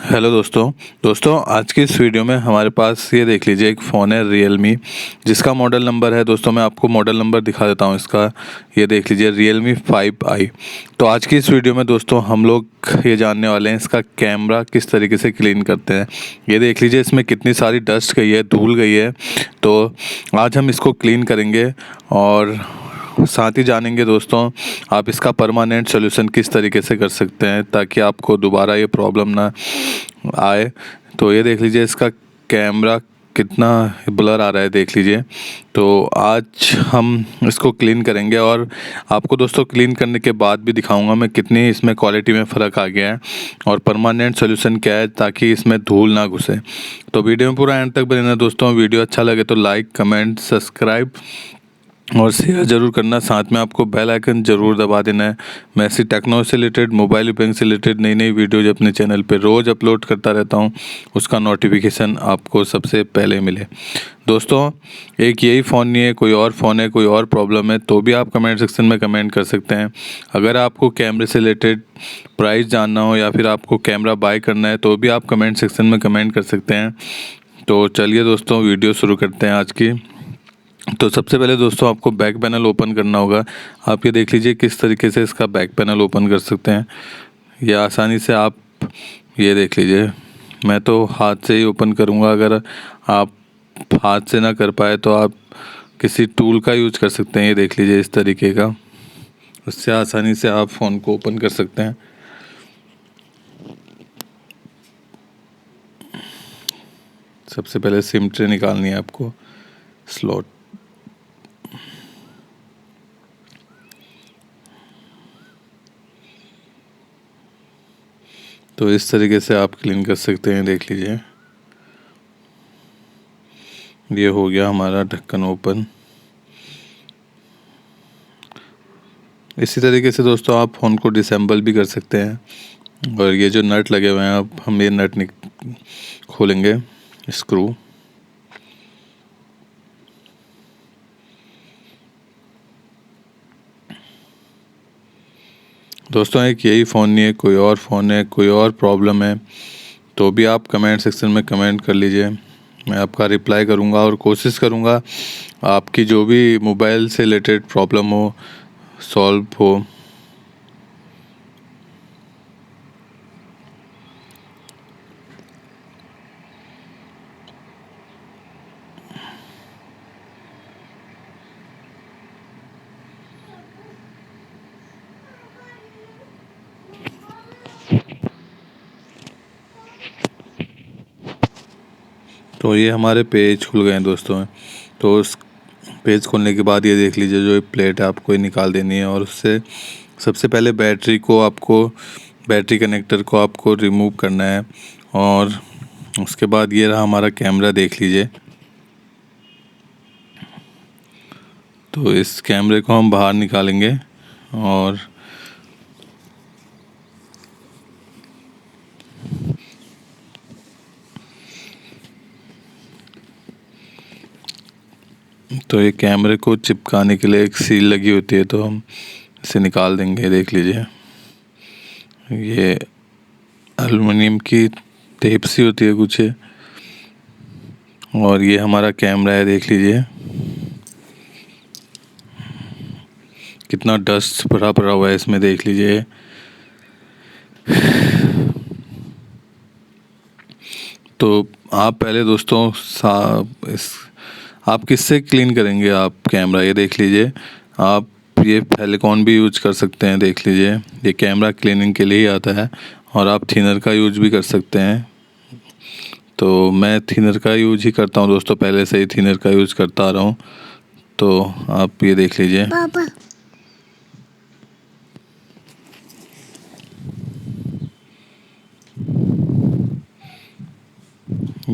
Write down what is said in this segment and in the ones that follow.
Hello दोस्तों आज की इस वीडियो में हमारे पास ये देख लीजिए एक फ़ोन है Realme, जिसका मॉडल नंबर है दोस्तों, मैं आपको मॉडल नंबर दिखा देता हूँ इसका। ये देख लीजिए Realme 5i। तो आज की इस वीडियो में दोस्तों हम लोग ये जानने वाले हैं इसका कैमरा किस तरीके से क्लीन करते हैं। ये देख लीजिए इसमें कितनी सारी डस्ट गई है, धूल गई है। तो आज हम इसको क्लीन करेंगे और साथ ही जानेंगे दोस्तों आप इसका परमानेंट सोल्यूशन किस तरीके से कर सकते हैं ताकि आपको दोबारा ये प्रॉब्लम ना आए। तो ये देख लीजिए इसका कैमरा कितना ब्लर आ रहा है, देख लीजिए। तो आज हम इसको क्लीन करेंगे और आपको दोस्तों क्लीन करने के बाद भी दिखाऊंगा मैं कितनी इसमें क्वालिटी में फ़र्क आ गया है और परमानेंट सोल्यूशन क्या है ताकि इसमें धूल ना घुसे। तो वीडियो में पूरा एंड तक बने रहना दोस्तों। वीडियो अच्छा लगे तो लाइक, कमेंट, सब्सक्राइब और शेयर ज़रूर करना। साथ में आपको बेल आइकन ज़रूर दबा देना है। मैं ऐसी टेक्नोलॉजी से रिलेटेड, मोबाइल रिपेयरिंग से रिलेटेड नई नई वीडियोज अपने चैनल पे रोज़ अपलोड करता रहता हूँ, उसका नोटिफिकेशन आपको सबसे पहले मिले। दोस्तों एक यही फ़ोन नहीं है, कोई और फ़ोन है, कोई और प्रॉब्लम है तो भी आप कमेंट सेक्शन में कमेंट कर सकते हैं। अगर आपको कैमरे से रिलेटेड प्राइस जानना हो या फिर आपको कैमरा बाय करना है तो भी आप कमेंट सेक्शन में कमेंट कर सकते हैं। तो चलिए दोस्तों वीडियो शुरू करते हैं आज की। तो सबसे पहले दोस्तों आपको बैक पैनल ओपन करना होगा। आप ये देख लीजिए किस तरीके से इसका बैक पैनल ओपन कर सकते हैं। ये आसानी से आप ये देख लीजिए, मैं तो हाथ से ही ओपन करूँगा। अगर आप हाथ से ना कर पाए तो आप किसी टूल का यूज कर सकते हैं। ये देख लीजिए इस तरीके का, उससे आसानी से आप फ़ोन को ओपन कर सकते हैं। सबसे पहले सिम ट्रे निकालनी है आपको, स्लॉट। तो इस तरीके से आप क्लीन कर सकते हैं। देख लीजिए ये हो गया हमारा ढक्कन ओपन। इसी तरीके से दोस्तों आप फ़ोन को डिसेंबल भी कर सकते हैं। और ये जो नट लगे हुए हैं, अब हम ये नट खोलेंगे, स्क्रू। दोस्तों एक यही फ़ोन नहीं है, कोई और फ़ोन है, कोई और प्रॉब्लम है तो भी आप कमेंट सेक्शन में कमेंट कर लीजिए। मैं आपका रिप्लाई करूंगा और कोशिश करूंगा आपकी जो भी मोबाइल से रिलेटेड प्रॉब्लम हो सॉल्व हो। तो ये हमारे पेज खुल गए हैं दोस्तों। तो उस पेज खोलने के बाद ये देख लीजिए जो प्लेट है आपको ये निकाल देनी है और उससे सबसे पहले बैटरी कनेक्टर को आपको रिमूव करना है। और उसके बाद ये रहा हमारा कैमरा, देख लीजिए। तो इस कैमरे को हम बाहर निकालेंगे और तो ये कैमरे को चिपकाने के लिए एक सील लगी होती है, तो हम इसे निकाल देंगे। देख लीजिए ये एल्युमिनियम की टेप सी होती है कुछ है। और ये हमारा कैमरा है, देख लीजिए कितना डस्ट भरा पड़ा हुआ है इसमें, देख लीजिए। तो आप पहले दोस्तों आप किससे क्लीन करेंगे आप कैमरा, ये देख लीजिए। आप ये फेविकॉल भी यूज कर सकते हैं, देख लीजिए ये कैमरा क्लीनिंग के लिए ही आता है। और आप थिनर का यूज भी कर सकते हैं। तो मैं थिनर का यूज ही करता हूँ दोस्तों, पहले से ही थिनर का यूज करता आ रहा हूँ। तो आप ये देख लीजिए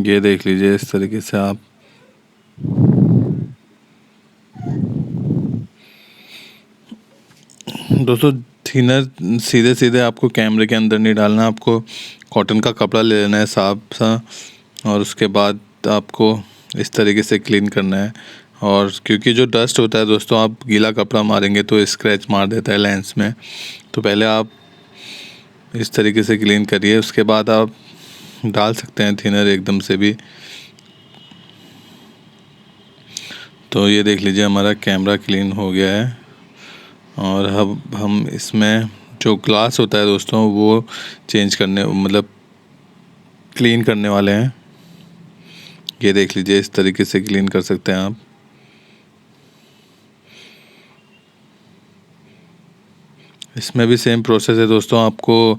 ये देख लीजिए इस तरीके से आप दोस्तों थिनर सीधे सीधे आपको कैमरे के अंदर नहीं डालना, आपको कॉटन का कपड़ा ले लेना है साफ सा और उसके बाद आपको इस तरीके से क्लीन करना है। और क्योंकि जो डस्ट होता है दोस्तों, आप गीला कपड़ा मारेंगे तो स्क्रैच मार देता है लेंस में। तो पहले आप इस तरीके से क्लीन करिए, उसके बाद आप डाल सकते हैं थिनर एकदम से भी। तो ये देख लीजिए हमारा कैमरा क्लीन हो गया है। और अब हम इसमें जो ग्लास होता है दोस्तों वो चेंज करने मतलब क्लीन करने वाले हैं। ये देख लीजिए इस तरीके से क्लीन कर सकते हैं आप। इसमें भी सेम प्रोसेस है दोस्तों। आपको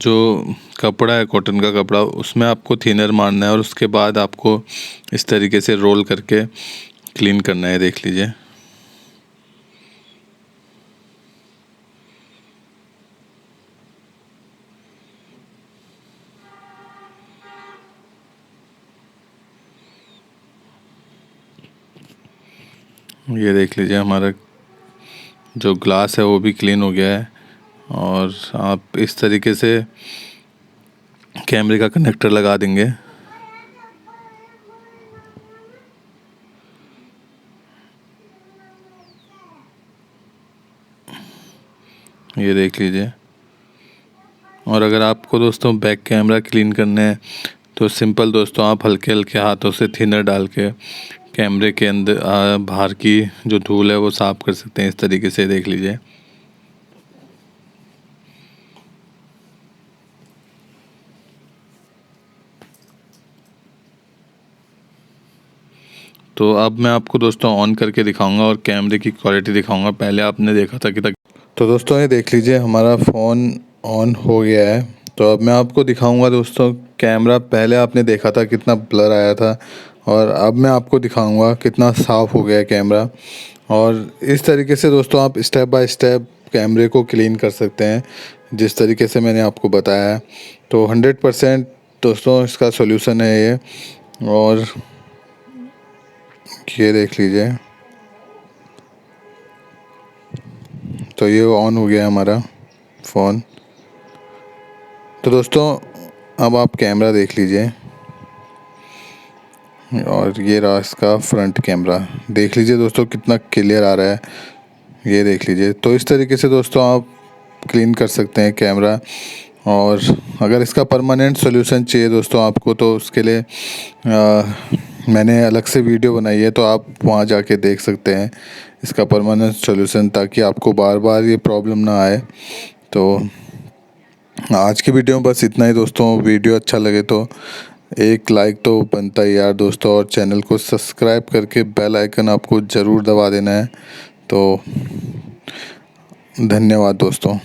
जो कपड़ा है कॉटन का कपड़ा उसमें आपको थिनर मारना है और उसके बाद आपको इस तरीके से रोल करके क्लीन करना है। देख लीजिए ये देख लीजिए हमारा जो ग्लास है वो भी क्लीन हो गया है। और आप इस तरीके से कैमरे का कनेक्टर लगा देंगे। ये देख लीजिए। और अगर आपको दोस्तों बैक कैमरा क्लीन करने हैं तो सिंपल दोस्तों आप हल्के हल्के हाथों से थिनर डाल के कैमरे के अंदर बाहर की जो धूल है वो साफ़ कर सकते हैं। इस तरीके से देख लीजिए। तो अब मैं आपको दोस्तों ऑन करके दिखाऊंगा और कैमरे की क्वालिटी दिखाऊंगा। पहले आपने देखा था कि तो दोस्तों ये देख लीजिए हमारा फ़ोन ऑन हो गया है। तो अब मैं आपको दिखाऊंगा दोस्तों कैमरा। पहले आपने देखा था कितना ब्लर आया था और अब मैं आपको दिखाऊंगा कितना साफ़ हो गया है कैमरा। और इस तरीके से दोस्तों आप स्टेप बाय स्टेप कैमरे को क्लीन कर सकते हैं जिस तरीके से मैंने आपको बताया है। तो 100% दोस्तों इसका सॉल्यूशन है ये। और ये देख लीजिए तो ये ऑन हो गया हमारा फ़ोन। तो दोस्तों अब आप कैमरा देख लीजिए और ये रहा इसका फ्रंट कैमरा। देख लीजिए दोस्तों कितना क्लियर आ रहा है। ये देख लीजिए। तो इस तरीके से दोस्तों आप क्लीन कर सकते हैं कैमरा। और अगर इसका परमानेंट सॉल्यूशन चाहिए दोस्तों आपको तो उसके लिए मैंने अलग से वीडियो बनाई है तो आप वहाँ जाके देख सकते हैं इसका परमानेंट सॉल्यूशन, ताकि आपको बार बार ये प्रॉब्लम ना आए। तो आज की वीडियो में बस इतना ही दोस्तों। वीडियो अच्छा लगे तो एक लाइक तो बनता ही यार दोस्तों। और चैनल को सब्सक्राइब करके बेल आइकन आपको ज़रूर दबा देना है। तो धन्यवाद दोस्तों।